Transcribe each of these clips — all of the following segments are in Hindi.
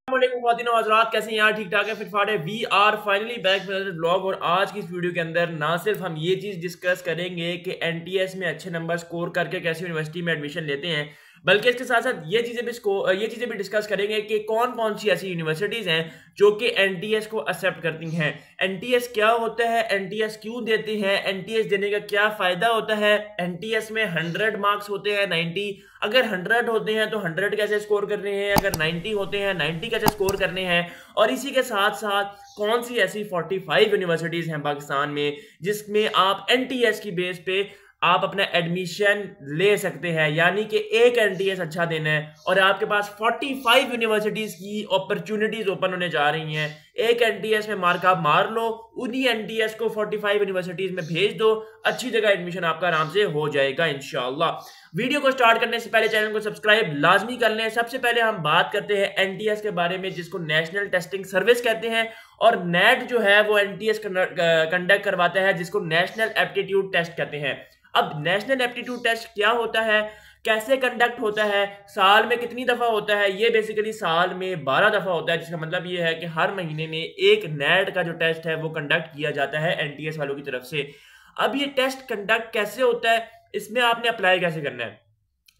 ख्वातीन और हज़रात, कैसे हैं यार? ठीक ठाक है, फिट फाट है। We are finally back with blog. और आज की इस वीडियो के अंदर ना सिर्फ हम ये चीज़ डिस्कस करेंगे कि एनटीएस में अच्छे नंबर स्कोर करके कैसे यूनिवर्सिटी में एडमिशन लेते हैं, बल्कि इसके साथ साथ ये चीज़ें भी डिस्कस करेंगे कि कौन कौन सी ऐसी यूनिवर्सिटीज़ हैं जो कि एनटीएस को एक्सेप्ट करती हैं। एनटीएस क्या होता है, एनटीएस क्यों देते हैं, एनटीएस देने का क्या फ़ायदा होता है। एनटीएस में 100 मार्क्स होते हैं, 90। अगर 100 होते हैं तो 100 कैसे स्कोर करने हैं, अगर 90 होते हैं 90 कैसे स्कोर करने हैं। और इसी के साथ साथ कौन सी ऐसी 45 यूनिवर्सिटीज़ हैं पाकिस्तान में जिसमें आप एनटीएस की बेस पे आप अपना एडमिशन ले सकते हैं। यानी कि एक एनटीएस अच्छा देना है और आपके पास 45 यूनिवर्सिटीज़ की अपॉर्चुनिटीज़ ओपन होने जा रही हैं। एक एनटीएस में मार्क आप मार लो, उन्हीं एनटीएस को 45 यूनिवर्सिटीज़ में भेज दो, अच्छी जगह एडमिशन आपका आराम से हो जाएगा इंशाल्लाह। वीडियो को स्टार्ट करने से पहले चैनल को सब्सक्राइब लाजमी कर लें। सबसे पहले हम बात करते हैं एनटीएस के बारे में, जिसको नेशनल टेस्टिंग सर्विस कहते हैं। और नेट जो है वो एनटीएस कंडक्ट करवाता है, जिसको नेशनल एप्टीट्यूड टेस्ट कहते हैं। अब नेशनल एप्टीट्यूड टेस्ट क्या होता है, कैसे कंडक्ट होता है, साल में कितनी दफा होता है? ये बेसिकली साल में 12 दफा होता है, जिसका मतलब ये है कि हर महीने में एक नेट का जो टेस्ट है वो कंडक्ट किया जाता है एनटीएस वालों की तरफ से। अब ये टेस्ट कंडक्ट कैसे होता है, इसमें आपने अप्लाई कैसे करना है?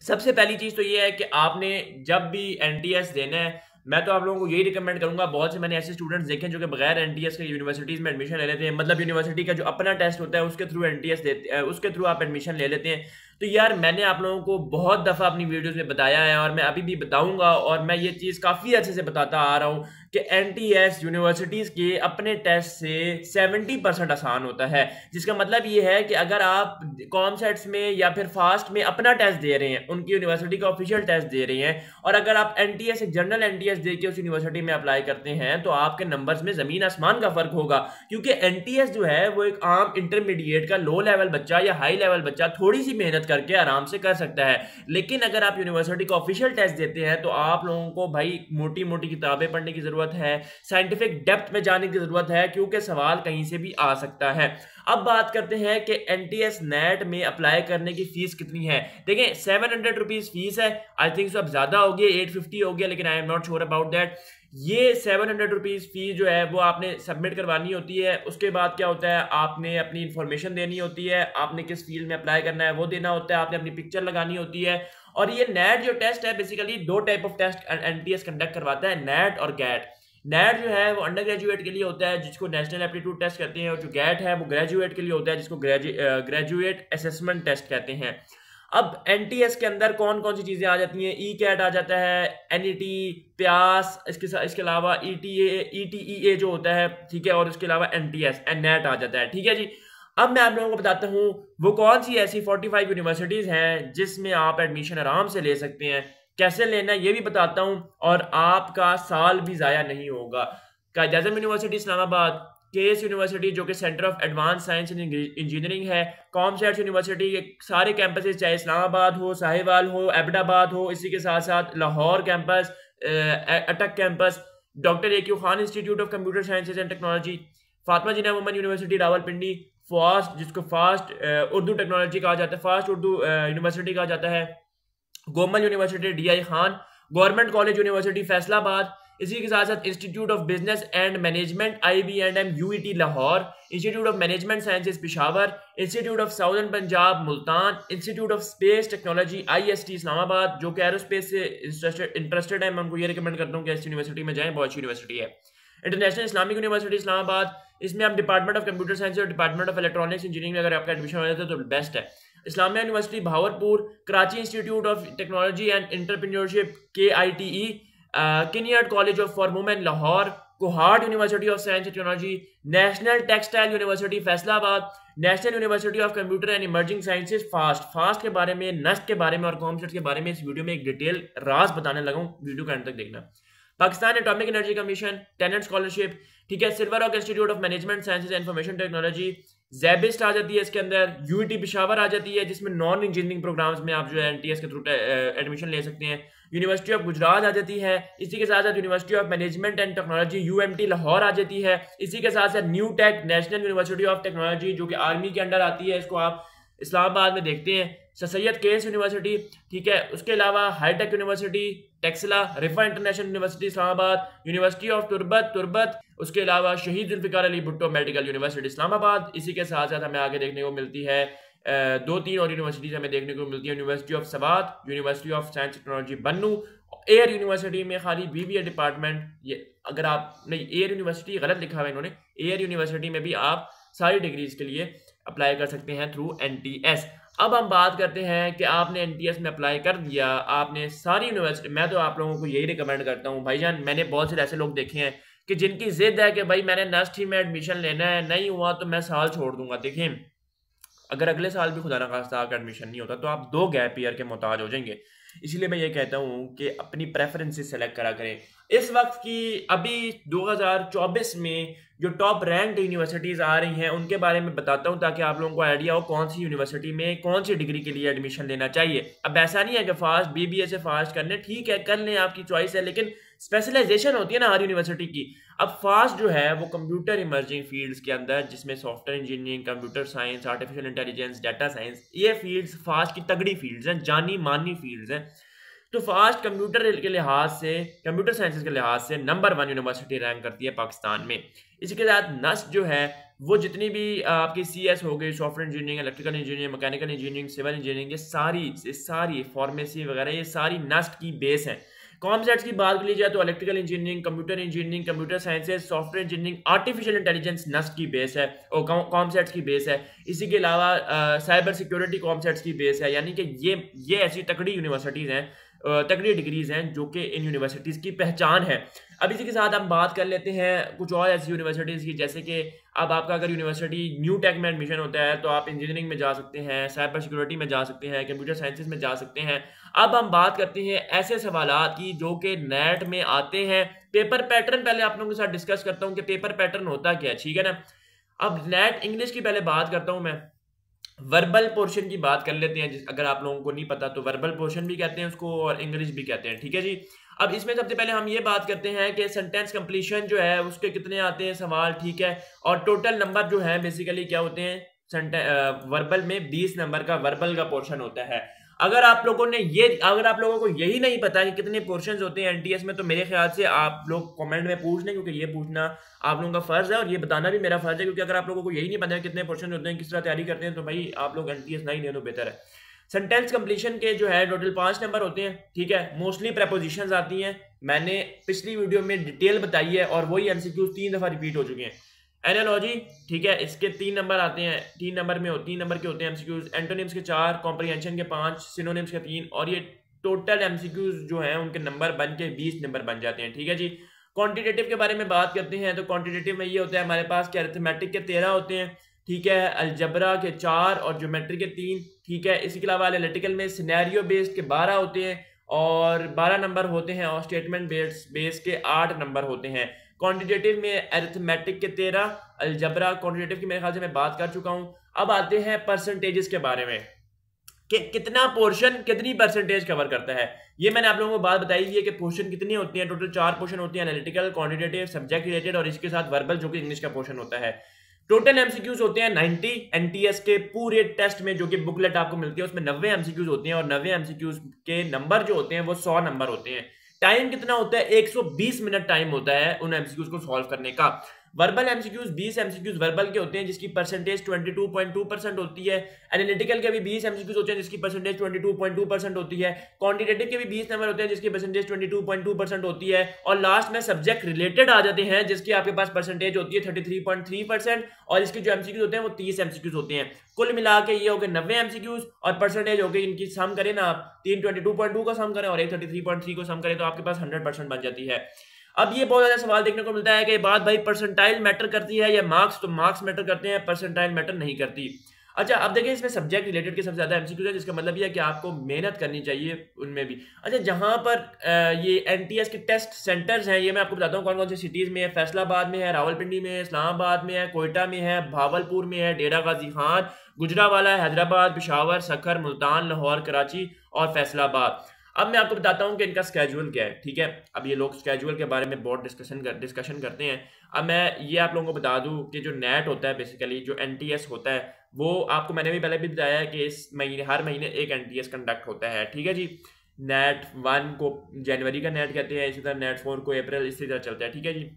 सबसे पहली चीज तो ये है कि आपने जब भी एनटीएस देना है, मैं तो आप लोगों को यही रिकमेंड करूंगा। बहुत से मैंने ऐसे स्टूडेंट्स देखे हैं जो कि बगैर एनटीएस के यूनिवर्सिटीज में एडमिशन ले लेते हैं। मतलब यूनिवर्सिटी का जो अपना टेस्ट होता है उसके थ्रू एनटीएस देते हैं, उसके थ्रू आप एडमिशन ले लेते हैं। तो यार मैंने आप लोगों को बहुत दफ़ा अपनी वीडियोस में बताया है और मैं अभी भी बताऊंगा, और मैं ये चीज़ काफ़ी अच्छे से बताता आ रहा हूँ कि एनटीएस यूनिवर्सिटीज़ के अपने टेस्ट से 70% आसान होता है। जिसका मतलब ये है कि अगर आप कॉमसेट्स में या फिर फास्ट में अपना टेस्ट दे रहे हैं, उनकी यूनिवर्सिटी का ऑफिशियल टेस्ट दे रहे हैं, और अगर आप एनटीएस एक जनरल एनटीएस दे के उस यूनिवर्सिटी में अप्लाई करते हैं, तो आपके नंबर्स में ज़मीन आसमान का फ़र्क होगा। क्योंकि एनटीएस जो है वो एक आम इंटरमीडिएट का लो लेवल बच्चा या हाई लेवल बच्चा थोड़ी सी मेहनत करके आराम से कर सकता है। लेकिन अगर आप यूनिवर्सिटी का ऑफिशियल टेस्ट देते हैं तो आप लोगों को भाई मोटी मोटी किताबें पढ़ने की जरूरत है, साइंटिफिक डेप्थ में जाने की जरूरत है, क्योंकि सवाल कहीं से भी आ सकता है। अब बात करते हैं कि एनटीएस नेट में अप्लाई करने की फीस कितनी है। देखें 700 रुपीज फीस है। आई थिंक सो अब ज्यादा हो गया, 850 हो गया, लेकिन I am not sure about that. ये 700 रुपीज फीस जो है वो आपने सबमिट करवानी होती है। उसके बाद क्या होता है, आपने अपनी इंफॉर्मेशन देनी होती है, आपने किस फील्ड में अप्लाई करना है वो देना होता है, आपने अपनी पिक्चर लगानी होती है। और ये नेट जो टेस्ट है, बेसिकली दो type of test NTS conduct करवाता है, नेट और गैट। नेट जो है वो अंडर ग्रेजुएट के लिए होता है, जिसको नेशनल एप्टीट्यूड टेस्ट कहते हैं, और जो गैट है वो ग्रेजुएट के लिए होता है, जिसको ग्रेजुएट असेसमेंट टेस्ट कहते हैं। अब एनटीएस के अंदर कौन कौन सी चीजें आ जाती हैं? ई कैट आ जाता है, एनईटी, प्यास, इसके अलावा ईटीईए जो होता है, ठीक है, और इसके अलावा एनटीएस एंड नेट आ जाता है, ठीक है जी। अब मैं आप लोगों को बताता हूँ वो कौन सी ऐसी 45 यूनिवर्सिटीज हैं जिसमें आप एडमिशन आराम से ले सकते हैं। कैसे लेना है ये भी बताता हूँ, और आपका साल भी ज़ाया नहीं होगा। कायद आज़म यूनिवर्सिटी इस्लामाबाद, केएस यूनिवर्सिटी जो कि centre of advance science and engineering है, कॉमसेट्स यूनिवर्सिटी, ये सारे कैंपसेस चाहे इस्लामाबाद हो, साहिवाल हो, एबटाबाद हो, इसी के साथ साथ लाहौर कैंपस, अटक campus, doctor A Q Khan institute of computer sciences and technology, Fatima Jinnah woman university Rawalpindi, fast जिसको फास्ट उर्दू टेक्नोलॉजी कहा जाता है, फास्ट उर्दू यूनिवर्सिटी कहा जाता है, Gomal university DI Khan, government college university Faisalabad, इसी के साथ साथ institute of business and management IB&M UET Lahore, institute of management sciences Peshawar, institute of southern Punjab Multan, institute of space technology IST Islamabad. जो कि एरोस्पेस से इंटरेस्टेड है, मैं उनको ये रिकमेंड करता हूँ कि इस यूनिवर्सिटी में जाएं, बहुत अच्छी यूनिवर्सिटी है। इंटरनेशनल इस्लामिक यूनिवर्सिटी इस्लामाबाद, इसमें आप डिपार्टमेंट ऑफ कंप्यूटर साइंस और डिपार्टमेंट ऑफ इलेक्ट्रॉनिक्स इंजीनियरिंग में अगर आपका एडमिशन हो जाता है तो बेस्ट है। Islamia university Bahawalpur, Karachi institute of technology and entrepreneurship KITE, Kinnaird college of for women Lahore, Kohat university of science and technology, national textile university Faisalabad, national university of computer and emerging sciences FAST के बारे में, नस्ट के बारे में और कॉमसेट्स के बारे में इस वीडियो में एक डिटेल राज बताने लगा हूँ, वीडियो का एंड तक देखना। Pakistan atomic energy commission, tenant scholarship, ठीक है, silver rock institute of management sciences and information technology, जेबिस्ट आ जाती है इसके अंदर, यूईटी पिशावर आ जाती है, जिसमें नॉन इंजीनियरिंग प्रोग्राम्स में आप जो है एनटीएस के थ्रू एडमिशन ले सकते हैं। यूनिवर्सिटी ऑफ गुजरात आ जाती है, इसी के साथ साथ university of management and technology UMT Lahore आ जाती है, इसी के साथ साथ new tech national university of technology जो कि आर्मी के अंडर आती है, इसको आप इस्लामाबाद में देखते हैं। सैयद केस यूनिवर्सिटी, ठीक है। उसके अलावा hitech university, Taxila, Riphah international university Islamabad, university of Turbat, उसके अलावा शहीद जुल्फिकार अली भुट्टो मेडिकल यूनिवर्सिटी इस्लामाबाद। इसी के साथ साथ हमें आगे देखने को मिलती है 2-3 और यूनिवर्सिटीज हमें देखने को मिलती है, university of Swat, university of science technology Bannu, air university में खाली बीबीए डिपार्टमेंट, ये अगर आप नहीं, एयर यूनिवर्सिटी गलत लिखा हुआ है इन्होंने, एयर यूनिवर्सिटी में भी आप सारी डिग्रीज के लिए अप्लाई कर सकते हैं थ्रू एनटीएस। अब हम बात करते हैं कि आपने एनटीएस में अप्लाई कर दिया, आपने सारी यूनिवर्सिटी, मैं तो आप लोगों को यही रिकमेंड करता हूँ भाईजान, मैंने बहुत से ऐसे लोग देखे हैं कि जिनकी जिद है कि भाई मैंने नस्ट ही में एडमिशन लेना है, नहीं हुआ तो मैं साल छोड़ दूंगा। देखिए, अगर अगले साल भी खुदा ना खास्ता आपका एडमिशन नहीं होता तो आप 2 गैप ईयर के मोहताज हो जाएंगे। इसलिए मैं ये कहता हूँ कि अपनी प्रेफरेंसेस सेलेक्ट करा करें। इस वक्त की अभी 2024 में जो टॉप रैंक यूनिवर्सिटीज़ आ रही हैं उनके बारे में बताता हूँ, ताकि आप लोगों को आइडिया हो कौन सी यूनिवर्सिटी में कौन सी डिग्री के लिए एडमिशन लेना चाहिए। अब ऐसा नहीं है कि फास्ट बीबीए से फास्ट करने, ठीक है कर लें, आपकी चॉइस है, लेकिन स्पेशलाइजेशन होती है ना हर यूनिवर्सिटी की। अब फास्ट जो है वो कंप्यूटर इमर्जिंग फील्ड्स के अंदर, जिसमें software engineering, computer science, artificial intelligence, data science, ये फील्ड्स फास्ट की तगड़ी फील्ड्स हैं, जानी मानी फील्ड्स हैं। तो फास्ट कंप्यूटर के लिहाज से, कंप्यूटर साइंसेज के लिहाज से नंबर 1 यूनिवर्सिटी रैंक करती है पाकिस्तान में। इसी के साथ नस्ट जो है वो जितनी भी आपकी सीएस हो गई, software engineering, electrical engineering, mechanical engineering, civil engineering, ये सारी फार्मेसी वगैरह, ये सारी नस्ट की बेस हैं। कॉमसेट्स की बात ली जाए तो electrical engineering, computer sciences, software engineering, artificial intelligence NUST की बेस है और कॉमसेट्स की बेस है। इसी के अलावा साइबर सिक्योरिटी कॉमसेट्स की बेस है। यानी कि ये ऐसी तकड़ी यूनिवर्सिटीज़ हैं, तगड़ी डिग्रीज हैं जो कि इन यूनिवर्सिटीज़ की पहचान है। अब इसी के साथ हम बात कर लेते हैं कुछ और ऐसी यूनिवर्सिटीज़ की, जैसे कि अब आपका अगर यूनिवर्सिटी न्यू टेक में एडमिशन होता है तो आप इंजीनियरिंग में जा सकते हैं, साइबर सिक्योरिटी में जा सकते हैं, कंप्यूटर साइंसेज में जा सकते हैं। अब हम बात करते हैं ऐसे सवालात की जो कि नेट में आते हैं। पेपर पैटर्न पहले आप लोगों के साथ डिस्कस करता हूँ कि पेपर पैटर्न होता क्या है, ठीक है ना। अब नेट इंग्लिश की पहले बात करता हूँ मैं। वर्बल पोर्शन की बात कर लेते हैं, अगर आप लोगों को नहीं पता तो वर्बल पोर्शन भी कहते हैं उसको और इंग्लिश भी कहते हैं, ठीक है जी। अब इसमें सबसे पहले हम ये बात करते हैं कि सेंटेंस कंप्लीशन जो है उसके कितने आते हैं सवाल, ठीक है, और टोटल नंबर जो है बेसिकली क्या होते हैं। वर्बल में 20 नंबर का वर्बल का पोर्शन होता है। अगर आप लोगों को यही नहीं पता कि कितने पोर्शंस होते हैं एनटीएस में, तो मेरे ख्याल से आप लोग कमेंट में पूछ लें, क्योंकि ये पूछना आप लोगों का फर्ज है और ये बताना भी मेरा फर्ज है। क्योंकि अगर आप लोगों को यही नहीं पता है कितने पोर्शन होते हैं, किस तरह तैयारी करते हैं, तो भाई आप लोग एनटीएस नहीं लें तो बेहतर है। सेंटेंस कंप्लीशन के जो है टोटल 5 नंबर होते हैं, ठीक है। मोस्टली प्रेपोजिशंस आती हैं, मैंने पिछली वीडियो में डिटेल बताई है और वही एमसीक्यूज 3 दफा रिपीट हो चुके हैं। एनालॉजी, ठीक है, इसके 3 नंबर आते हैं, 3 नंबर के होते हैं एमसीक्यूज। एंटोनिम्स के 4, कॉम्प्रिहेंशन के 5, सिनोनिम्स के 3, और ये टोटल एमसीक्यूज जो हैं उनके नंबर बन के 20 नंबर बन जाते हैं, ठीक है जी। क्वांटिटेटिव के बारे में बात करते हैं तो क्वांटिटेटिव में ये होता है हमारे पास कि अरिथमेटिक के 13 होते हैं, ठीक है, अलजबरा के 4 और ज्योमेट्री के 3, ठीक है। इसके अलावा एनालिटिकल में सिनेरियो बेस्ड के 12 होते हैं और 12 नंबर होते हैं, और स्टेटमेंट बेस्ड के 8 नंबर होते हैं। क्वांटिटेटिव में अरिथमेटिक के 13, अलजबरा, क्वांटिटेटिव की मेरे ख्याल से मैं बात कर चुका हूं। अब आते हैं परसेंटेजेस के बारे में कि कितना पोर्शन कितनी परसेंटेज कवर करता है। ये मैंने आप लोगों को बात बताई है कि पोर्शन कितनी होती है। टोटल 4 पोर्शन होती है, एनालिटिकल, क्वांटिटेटिव, सब्जेक्ट रिलेटेड और इसके साथ वर्बल जो कि इंग्लिश का पोर्शन होता है। टोटल एमसीक्यूज होते हैं 90 एनटीएस के पूरे टेस्ट में, जो कि बुकलेट आपको मिलती है उसमें 90 एमसीक्यूज होते हैं, और 90 एमसीक्यूज के नंबर जो होते हैं वो 100 नंबर होते हैं। टाइम कितना होता है, 120 मिनट टाइम होता है उन एमसीक्यूज को सॉल्व करने का। वर्बल एमसीक्यूज 20 एमसीक्यूज वर्बल के होते हैं जिसकी परसेंटेज 22.2% होती है। एनालिटिकल के भी 20 एमसीक्यूज होते हैं जिसकी परसेंटेज 22.2% होती है। क्वांटिटेटिव के भी 20 नंबर होते हैं जिसकी परसेंटेज 22.2% होती है। और लास्ट में सब्जेक्ट रिलेटेड आ जाते हैं जिसकी आपके पास परसेंटेज होती है 33.3%, और इसके जो एमसीक्यूज होते हैं वो 30 एमसीक्यूज होते हैं। कुल मिला के ये हो गए 90 एमसीक्यूज, और परसेंटेज हो गई इनकी सम करें ना आप, 3 22.2 का सम करें और एक 33.3 को सम करें तो आपके पास 100% बन जाती है। अब ये बहुत ज्यादा सवाल देखने को मिलता है कि बात भाई परसेंटाइल मैटर करती है या मार्क्स, तो मार्क्स मैटर करते हैं, परसेंटाइल मैटर नहीं करती। अच्छा, अब देखिए इसमें सब्जेक्ट रिलेटेड के सबसे ज्यादा एमसीक्यूज है, जिसका मतलब ये है कि आपको मेहनत करनी चाहिए उनमें भी। अच्छा, जहां पर ये एनटीएस के टेस्ट सेंटर्स हैं, ये मैं आपको बताता हूँ कौन कौन सी सिटीज में है। फैसलाबाद में है, रावलपिंडी में है, इस्लामाबाद में है, कोयटा में है, भावलपुर में है, डेरा गाजी खान, गुजरावाला, हैदराबाद, पिशावर, सखर, मुल्तान, लाहौर, कराची और फैसलाबाद। अब मैं आपको बताता हूँ कि इनका स्केड्यूल क्या है, ठीक है। अब ये लोग स्केड्यूल के बारे में बहुत डिस्कशन करते हैं। अब मैं ये आप लोगों को बता दूं कि जो नेट होता है बेसिकली, जो एनटीएस होता है वो आपको मैंने भी पहले भी बताया कि इस महीने हर महीने एक एनटीएस कंडक्ट होता है, ठीक है जी। नेट 1 को जनवरी का नेट कहते हैं, इसी तरह नेट 4 को अप्रैल, इसी तरह चलता है, ठीक है जी।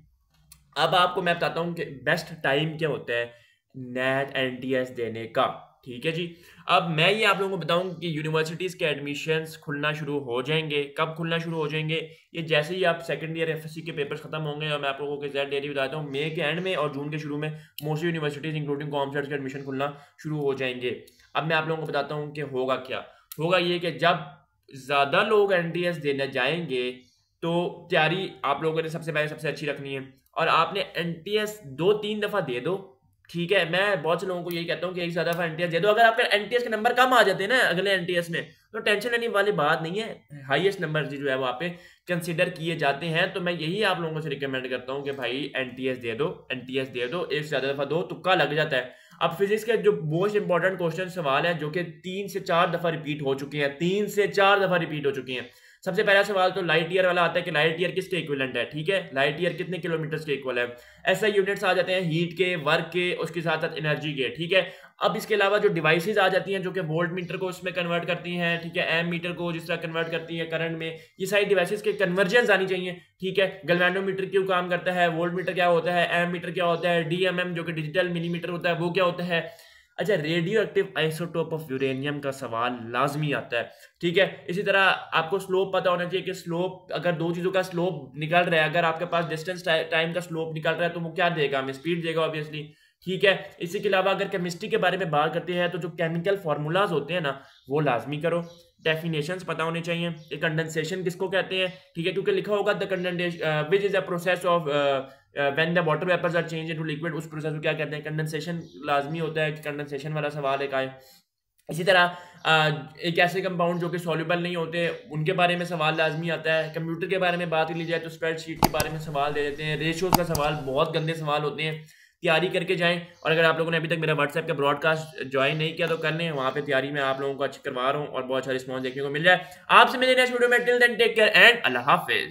अब आपको मैं बताता हूँ कि बेस्ट टाइम क्या होता है नेट एनटीएस देने का, ठीक है जी। अब मैं ये आप लोगों को बताऊं कि यूनिवर्सिटीज़ के एडमिशन्स खुलना शुरू हो जाएंगे। कब खुलना शुरू हो जाएंगे? ये जैसे ही आप सेकंड ईयर एफएससी के पेपर्स खत्म होंगे, और मैं आप लोगों को एग्जैक्ट डेट बताता हूँ, मई के एंड में और जून के शुरू में मोस्टली यूनिवर्सिटीज़ इंक्लूडिंग कॉमर्स के एडमिशन खुलना शुरू हो जाएंगे। अब मैं आप लोगों को बताता हूँ कि होगा क्या। होगा ये कि जब ज़्यादा लोग एनटीएस देने जाएंगे तो तैयारी आप लोगों ने सबसे पहले सबसे अच्छी रखनी है, और आपने एनटीएस 2-3 दफ़ा दे दो, ठीक है। मैं बहुत से लोगों को यही कहता हूँ कि एक ज़्यादा दफ़ा एनटीएस दे दो। अगर आपके एनटीएस के नंबर कम आ जाते हैं ना अगले एनटीएस में, तो टेंशन लेने वाली बात नहीं है, हाईएस्ट नंबर जो है वहाँ पे कंसिडर किए जाते हैं। तो मैं यही आप लोगों से रिकमेंड करता हूँ कि भाई एनटीएस दे दो, एनटीएस दे दो, एक से ज़्यादा दफ़ा दो, तुक्का लग जाता है। अब फिजिक्स के जो मोस्ट इंपॉर्टेंट क्वेश्चन सवाल है जो कि 3 से 4 दफ़ा रिपीट हो चुके हैं, 3 से 4 दफ़ा रिपीट हो चुकी हैं। सबसे पहला सवाल तो लाइट ईयर वाला आता है कि लाइट ईयर किसके इक्विवेलेंट है, ठीक है। लाइट ईयर कितने किलोमीटर के इक्वल है। ऐसा यूनिट्स आ जाते हैं हीट के, वर्क के, उसके साथ साथ एनर्जी के, ठीक है। अब इसके अलावा जो डिवाइसेस आ जाती हैं जो कि वोल्ट मीटर को उसमें कन्वर्ट करती हैं, ठीक है, एम मीटर को जिस तरह कन्वर्ट करती हैं करंट में, ये सारी डिवाइसेस के कन्वर्जेंस आनी चाहिए, ठीक है। गैल्वेनोमीटर क्यों काम करता है, वोल्ट मीटर क्या होता है, एम मीटर क्या होता है, डीएमएम जो कि डिजिटल मिलीमीटर होता है वो क्या होता है। अच्छा, radio active isotope of uranium का सवाल लाजमी आता है, ठीक है। इसी तरह आपको स्लोप पता होना चाहिए कि स्लोप, अगर दो चीज़ों का स्लोप निकल रहा है, अगर आपके पास डिस्टेंस टाइम का स्लोप निकल रहा है तो वो क्या देगा, हमें स्पीड देगा ऑब्वियसली, ठीक है। इसी के अलावा अगर केमिस्ट्री के बारे में बात करते हैं तो जो केमिकल फार्मूलाज होते हैं ना वो लाजमी करो। डेफिनेशंस पता होने चाहिए। कंडेंसेशन किसको कहते हैं, ठीक है, क्योंकि लिखा होगा the condensation which is a process of when the water vapours are change into liquid, उस प्रोसेस को क्या कहते हैं। कंडेंसेशन लाजमी होता है कि कंडेंसेशन वाला सवाल एक आए। इसी तरह एक ऐसे कंपाउंड जो कि सॉल्युबल नहीं होते उनके बारे में सवाल लाजमी आता है। कंप्यूटर के बारे में बात ली जाए तो स्प्रेडशीट के बारे में सवाल दे देते हैं। रेशियोज का सवाल, बहुत गंदे सवाल होते हैं, तैयारी करके जाएं। और अगर आप लोगों ने अभी तक मेरा व्हाट्सएप का ब्रॉडकास्ट ज्वाइन नहीं किया तो कर लें, वहाँ पे तैयारी में आप लोगों को अच्छी करवा रहा हूँ और बहुत अच्छा रिस्पॉन्स देखने को मिल जाए। आपसे मिलेंगे नेक्स्ट वीडियो में। Till then take care and अल्लाह हाफिज।